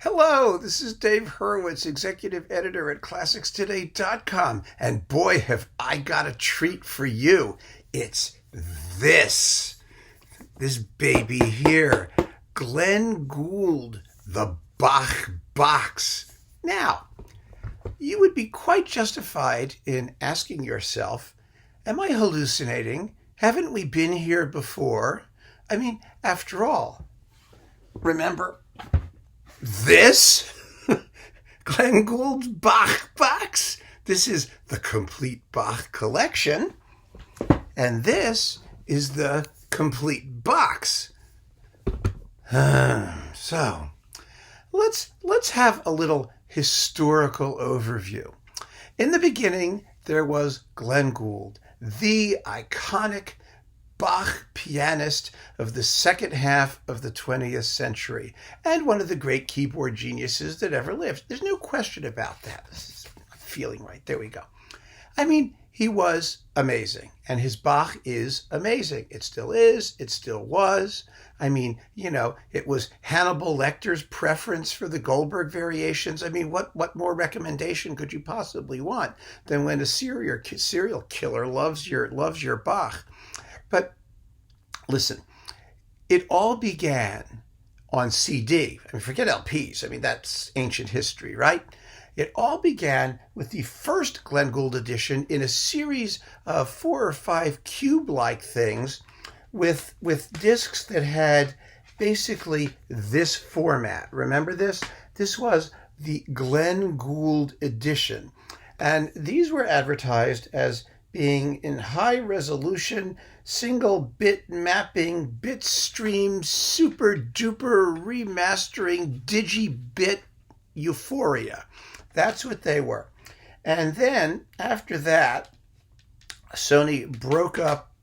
Hello, this is Dave Hurwitz, executive editor at ClassicsToday.com, and boy, have I got a treat for you. It's this baby here, Glenn Gould, the Bach box. Now, you would be quite justified in asking yourself, am I hallucinating? Haven't we been here before? I mean, after all, remember this? Glenn Gould's Bach box. This is the complete Bach collection. And this is the complete box. So, let's have a little historical overview. In the beginning, there was Glenn Gould, the iconic Bach pianist of the second half of the 20th century, and one of the great keyboard geniuses that ever lived. There's no question about that. This is feeling right. There we go. I mean, he was amazing, and his Bach is amazing. It still is. It still was. I mean, it was Hannibal Lecter's preference for the Goldberg variations. I mean, what more recommendation could you possibly want than when a serial killer loves your Bach? But listen, it all began on CD. I mean, forget LPs. I mean, that's ancient history, right? It all began with the first Glenn Gould edition in a series of 4 or 5 cube-like things with discs that had basically this format. Remember this? This was the Glenn Gould edition. And these were advertised as being in high resolution, single bit mapping, bit stream, super duper remastering, digibit euphoria. That's what they were. And then after that, Sony broke up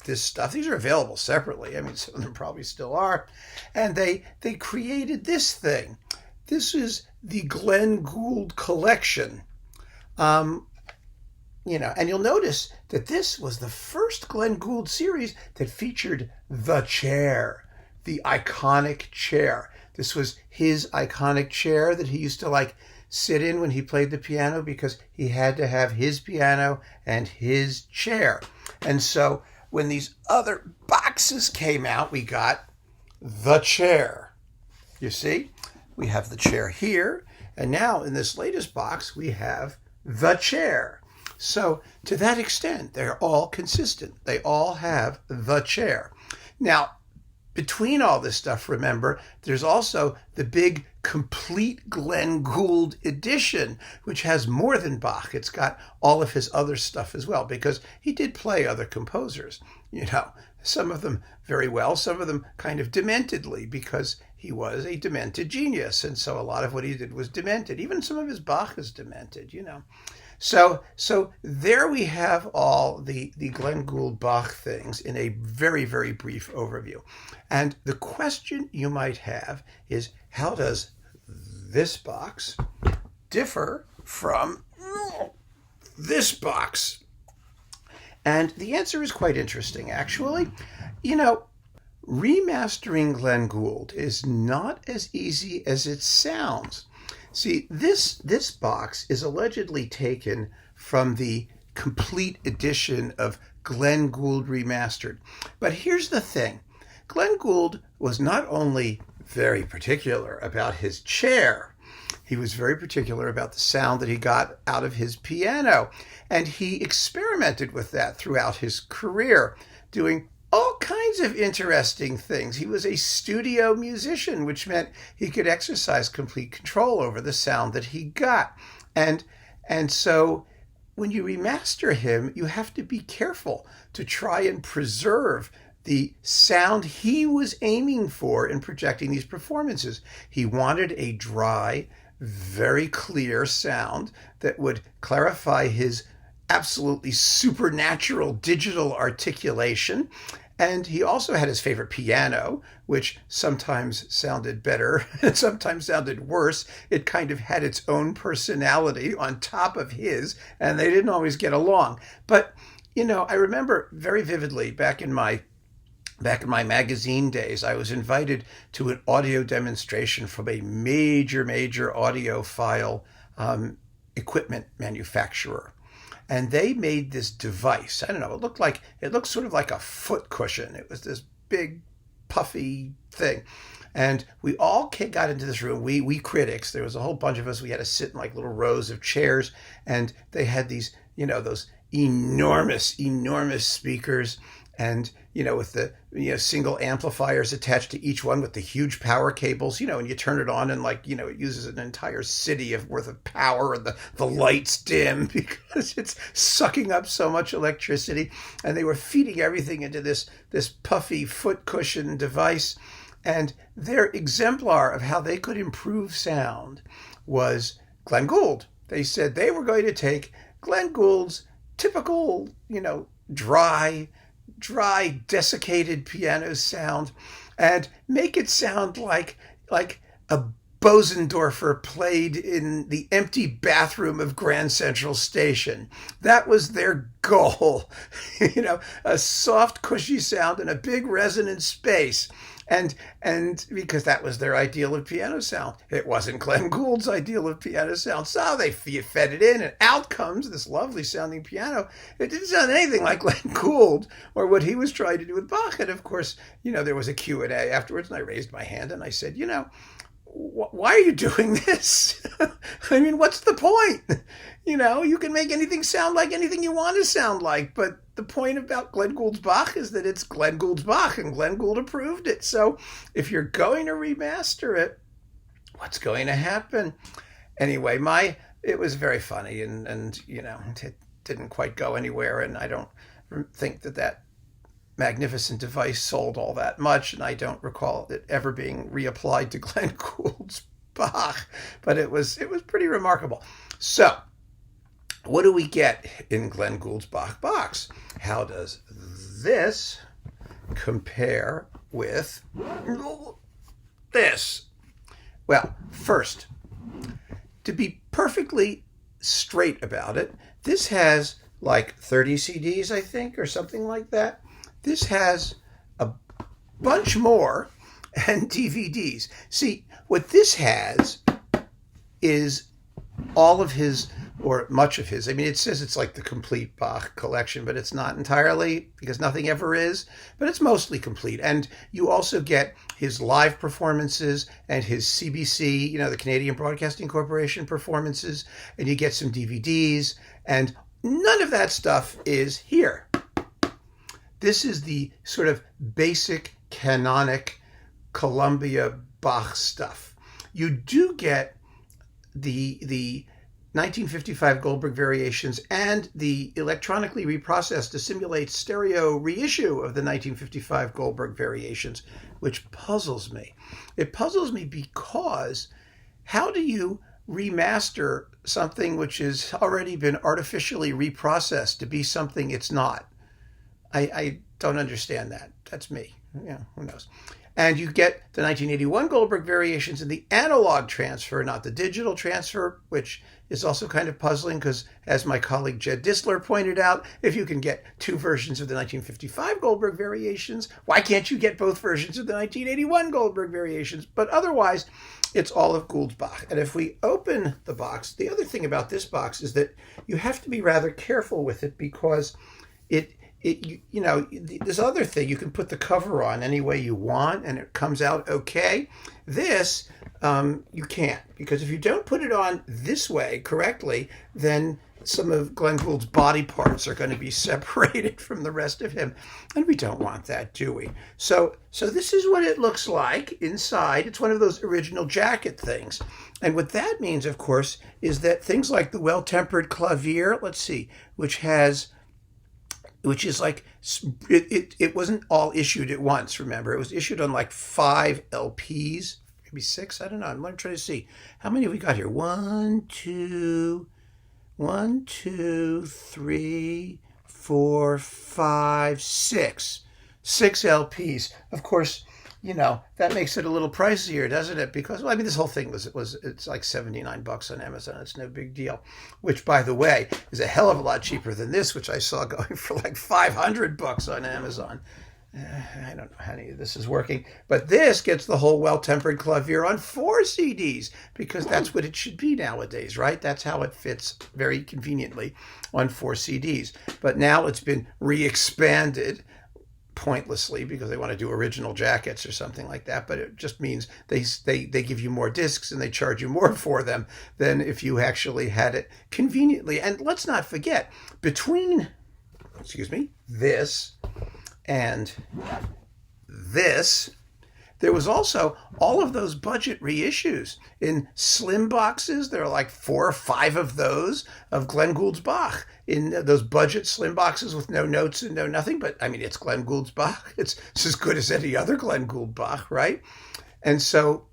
this stuff. These are available separately. I mean, some of them probably still are. And they created this thing. This is the Glenn Gould collection. And you'll notice that this was the first Glenn Gould series that featured the chair, the iconic chair. This was his iconic chair that he used to sit in when he played the piano because he had to have his piano and his chair. And so when these other boxes came out, we got the chair. You see, we have the chair here. And now in this latest box, we have the chair. So to that extent, they're all consistent. They all have the chair. Now, between all this stuff, remember, there's also the big complete Glenn Gould edition, which has more than Bach. It's got all of his other stuff as well, because he did play other composers, some of them very well, some of them kind of dementedly, because he was a demented genius. And so a lot of what he did was demented. Even some of his Bach is demented, So there we have all the Glenn Gould Bach things in a very, very brief overview. And the question you might have is, how does this box differ from this box? And the answer is quite interesting, actually. Remastering Glenn Gould is not as easy as it sounds. See, this box is allegedly taken from the complete edition of Glenn Gould Remastered. But here's the thing. Glenn Gould was not only very particular about his chair, he was very particular about the sound that he got out of his piano. And he experimented with that throughout his career, doing all kinds of interesting things. He was a studio musician, which meant he could exercise complete control over the sound that he got. And so when you remaster him, you have to be careful to try and preserve the sound he was aiming for in projecting these performances. He wanted a dry, very clear sound that would clarify his absolutely supernatural digital articulation. And he also had his favorite piano, which sometimes sounded better and sometimes sounded worse. It kind of had its own personality on top of his, and they didn't always get along. But, I remember very vividly back in my back in my magazine days, I was invited to an audio demonstration from a major audiophile equipment manufacturer. And they made this device. I don't know, it looked sort of like a foot cushion. It was this big, puffy thing. And we all got into this room, we critics, there was a whole bunch of us, we had to sit in like little rows of chairs, and they had these, those enormous speakers, and with the single amplifiers attached to each one with the huge power cables, and you turn it on and it uses an entire city worth of power, and the lights dim because it's sucking up so much electricity. And they were feeding everything into this puffy foot cushion device. And their exemplar of how they could improve sound was Glenn Gould. They said they were going to take Glenn Gould's typical, dry, desiccated piano sound and make it sound like a Bosendorfer played in the empty bathroom of Grand Central Station. That was their goal. A soft, cushy sound in a big resonant space. And because that was their ideal of piano sound. It wasn't Glenn Gould's ideal of piano sound. So they fed it in, and out comes this lovely sounding piano. It didn't sound anything like Glenn Gould or what he was trying to do with Bach. And of course, there was a Q&A afterwards, and I raised my hand and I said, why are you doing this? I mean, what's the point? You can make anything sound like anything you want to sound like, but the point about Glenn Gould's Bach is that it's Glenn Gould's Bach, and Glenn Gould approved it. So if you're going to remaster it, what's going to happen? Anyway, it was very funny, and it didn't quite go anywhere, and I don't think that magnificent device sold all that much, and I don't recall it ever being reapplied to Glenn Gould's Bach, but it was pretty remarkable. So what do we get in Glenn Gould's Bach box? How does this compare with this? Well, first, to be perfectly straight about it, this has like 30 CDs, I think, or something like that. This has a bunch more and DVDs. See, what this has is all of his, or much of his. I mean, it says it's like the complete Bach collection, but it's not entirely, because nothing ever is, but it's mostly complete. And you also get his live performances and his CBC, the Canadian Broadcasting Corporation performances, and you get some DVDs, and none of that stuff is here. This is the sort of basic canonic Columbia Bach stuff. You do get the 1955 Goldberg Variations and the electronically reprocessed to simulate stereo reissue of the 1955 Goldberg Variations, which puzzles me. It puzzles me because how do you remaster something which has already been artificially reprocessed to be something it's not? I don't understand that. That's me. Who knows? And you get the 1981 Goldberg Variations in the analog transfer, not the digital transfer, which is also kind of puzzling because, as my colleague Jed Disler pointed out, if you can get two versions of the 1955 Goldberg Variations, why can't you get both versions of the 1981 Goldberg Variations? But otherwise, it's all of Gould's Bach. And if we open the box, the other thing about this box is that you have to be rather careful with it because this other thing, you can put the cover on any way you want and it comes out okay. This, you can't, because if you don't put it on this way correctly, then some of Glenn Gould's body parts are going to be separated from the rest of him, and we don't want that, do we? So this is what it looks like inside. It's one of those original jacket things. And what that means, of course, is that things like the Well-Tempered Clavier, let's see, which is like, it wasn't all issued at once, remember. It was issued on like 5 LPs, maybe 6, I don't know. I'm trying to see. How many have we got here? 1, 2, 3, 4, 5, 6. 6 LPs. Of course, that makes it a little pricier, doesn't it? Because, this whole thing it's like $79 on Amazon. It's no big deal. Which, by the way, is a hell of a lot cheaper than this, which I saw going for like $500 on Amazon. I don't know how any of this is working, but this gets the whole well-tempered clavier on 4 CDs because that's what it should be nowadays, right? That's how it fits very conveniently on 4 CDs. But now it's been re-expanded pointlessly because they want to do original jackets or something like that, but it just means they give you more discs and they charge you more for them than if you actually had it conveniently. And let's not forget, between this and this, there was also all of those budget reissues in slim boxes. There are like 4 or 5 of those of Glenn Gould's Bach in those budget slim boxes with no notes and no nothing. But I mean, it's Glenn Gould's Bach. It's as good as any other Glenn Gould Bach, right? And so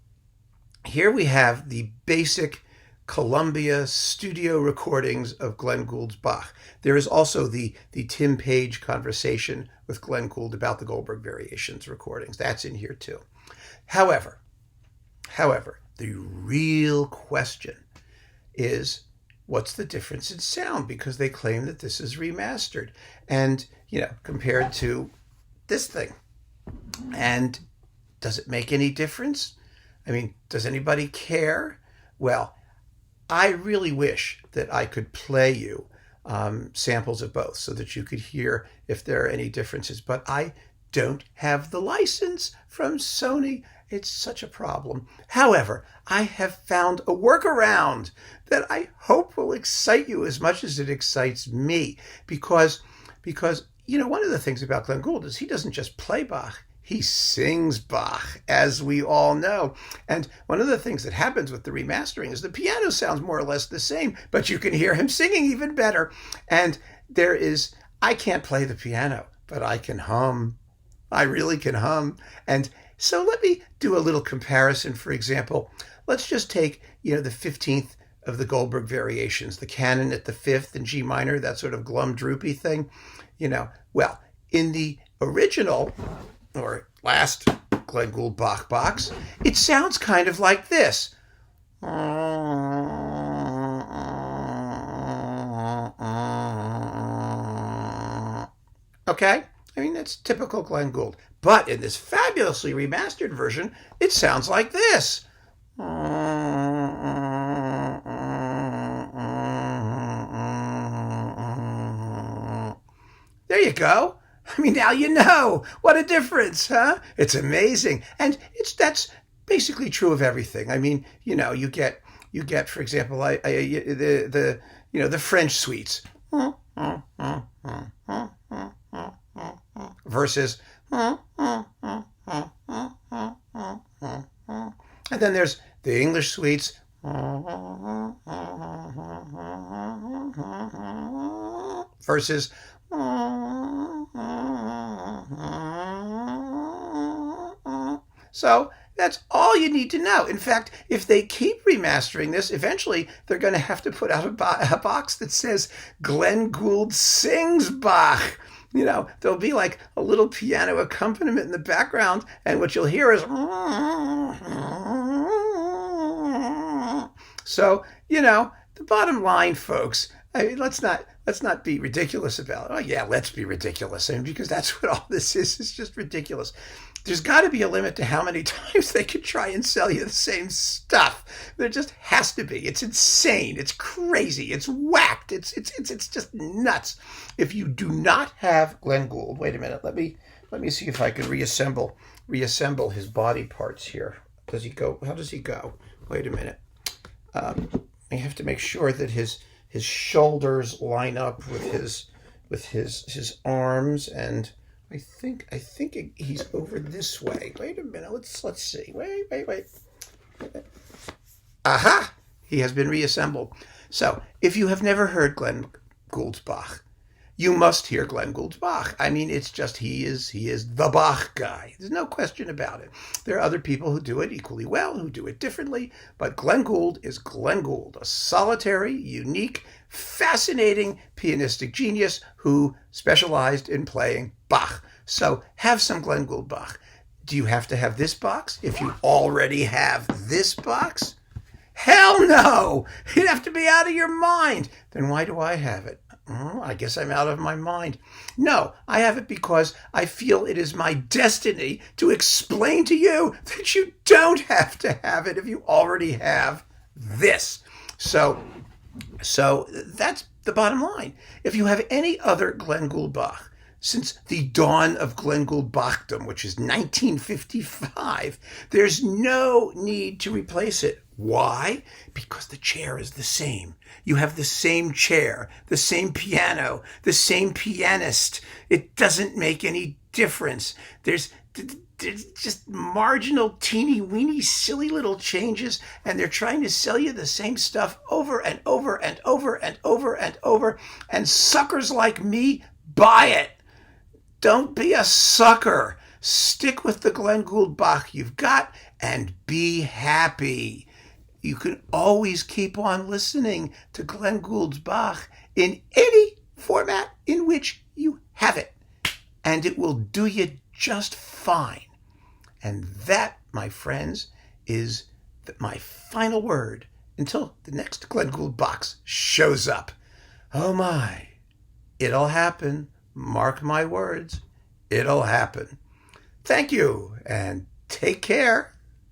here we have the basic Columbia studio recordings of Glenn Gould's Bach. There is also the Tim Page conversation with Glenn Gould about the Goldberg Variations recordings. That's in here too. However, the real question is, what's the difference in sound? Because they claim that this is remastered and, compared to this thing. And does it make any difference? I mean, does anybody care? Well, I really wish that I could play you samples of both so that you could hear if there are any differences, but I don't have the license from Sony. It's such a problem. However, I have found a workaround that I hope will excite you as much as it excites me, because one of the things about Glenn Gould is he doesn't just play Bach. He sings Bach, as we all know. And one of the things that happens with the remastering is the piano sounds more or less the same, but you can hear him singing even better. And I can't play the piano, but I can hum. I really can hum. And so let me do a little comparison. For example, let's just take, the 15th of the Goldberg Variations, the canon at the 5th in G minor, that sort of glum droopy thing. Well, in the original or last Glenn Gould Bach box, it sounds kind of like this. Okay? I mean, that's typical Glenn Gould. But in this fabulously remastered version, it sounds like this. There you go. I mean, now you know. What a difference, huh? It's amazing. And that's basically true of everything. I mean, you get, for example, the French suites versus and then there's the English suites versus so that's all you need to know. In fact, if they keep remastering this, eventually they're going to have to put out a box that says Glenn Gould sings Bach. There'll be like a little piano accompaniment in the background, and what you'll hear is so, the bottom line, folks, I mean, let's not be ridiculous about it. Oh yeah, let's be ridiculous. I mean, because that's what all this is. It's just ridiculous. There's got to be a limit to how many times they could try and sell you the same stuff. There just has to be. It's insane. It's crazy. It's whacked. It's just nuts. If you do not have Glenn Gould, wait a minute. Let me see if I can reassemble his body parts here. Does he go? How does he go? Wait a minute. I have to make sure that his shoulders line up with his arms, and I think he's over this way. Wait a minute. Let's see. Wait. Aha! He has been reassembled. So, if you have never heard Glenn Gould's Bach, you must hear Glenn Gould's Bach. I mean, it's just he is the Bach guy. There's no question about it. There are other people who do it equally well, who do it differently, but Glenn Gould is Glenn Gould, a solitary, unique, fascinating pianistic genius who specialized in playing Bach. So have some Glenn Gould Bach. Do you have to have this box if you already have this box? Hell no! You'd have to be out of your mind. Then why do I have it? I guess I'm out of my mind. No, I have it because I feel it is my destiny to explain to you that you don't have to have it if you already have this. So that's the bottom line. If you have any other Glenn Gould Bach, since the dawn of Glenn Gould Bachdom, which is 1955, there's no need to replace it. Why? Because the chair is the same. You have the same chair, the same piano, the same pianist. It doesn't make any difference. There's just marginal, teeny weeny, silly little changes, and they're trying to sell you the same stuff over and over and over and over and over, and suckers like me buy it. Don't be a sucker. Stick with the Glenn Gould Bach you've got and be happy. You can always keep on listening to Glenn Gould's Bach in any format in which you have it, and it will do you just fine. And that, my friends, is my final word until the next Glenn Gould Bach shows up. Oh my, it'll happen. Mark my words, it'll happen. Thank you, and take care.